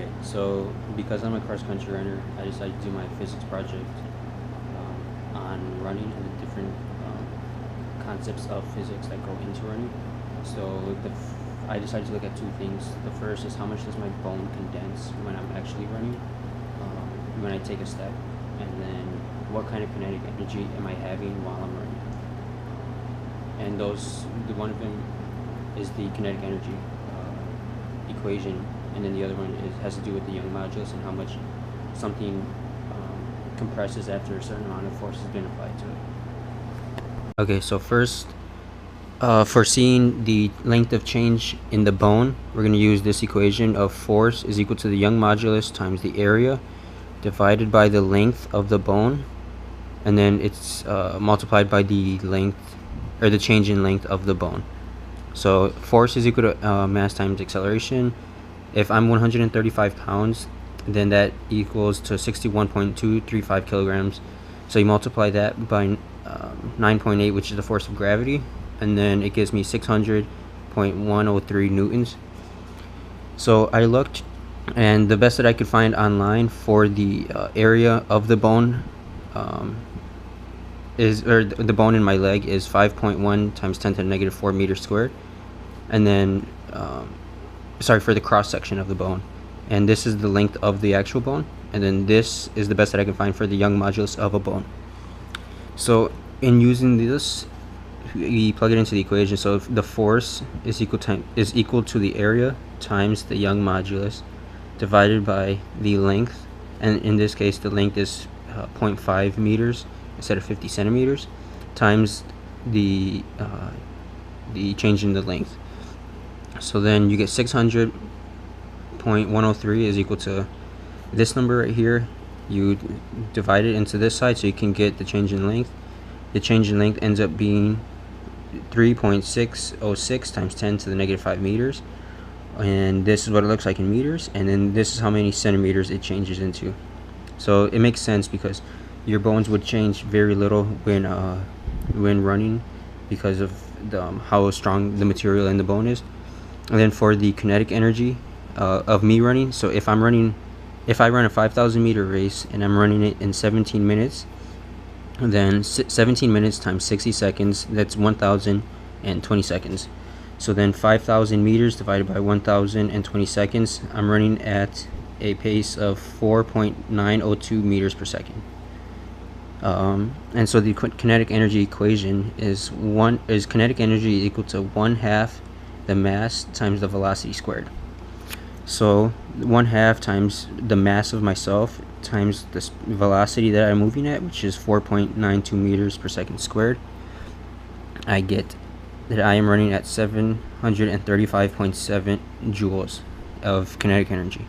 Okay, so because I'm a cross country runner, I decided to do my physics project on running and the different concepts of physics that go into running. So I decided to look at two things. The first is how much does my bone condense when I'm actually running, when I take a step, and then what kind of kinetic energy am I having while I'm running. And the one of them is the kinetic energy equation, and then the other one has to do with the Young modulus and how much something compresses after a certain amount of force has been applied to it. Okay, so first, for seeing the length of change in the bone, we're going to use this equation of force is equal to the Young modulus times the area divided by the length of the bone, and then it's multiplied by the length, or the change in length of the bone. So force is equal to mass times acceleration. If I'm 135 pounds, then that equals to 61.235 kilograms. So you multiply that by 9.8, which is the force of gravity, and then it gives me 600.103 newtons. So I looked, and the best that I could find online for the area of the bone the bone in my leg is 5.1 times 10 to the negative 4 meters squared, and then for the cross section of the bone, and this is the length of the actual bone, and then this is the best that I can find for the Young modulus of a bone. So in using this, we plug it into the equation. So if the force is equal to the area times the Young modulus divided by the length, and in this case the length is 0.5 meters instead of 50 centimeters, times the change in the length. So then you get 600.103 is equal to this number right here. You divide it into this side so you can get the change in length. The change in length ends up being 3.606 times 10 to the negative 5 meters, and this is what it looks like in meters, and then this is how many centimeters it changes into. So it makes sense because your bones would change very little when running, because of how strong the material in the bone is. And then for the kinetic energy of me running, so if I run a 5,000 meter race and I'm running it in 17 minutes, then 17 minutes times 60 seconds, that's 1,020 seconds. So then 5,000 meters divided by 1,020 seconds, I'm running at a pace of 4.902 meters per second. And so the kinetic energy equation is kinetic energy equal to 1/2 the mass times the velocity squared. So 1/2 times the mass of myself times the velocity that I'm moving at, which is 4.92 meters per second squared, I get that I am running at 735.7 joules of kinetic energy.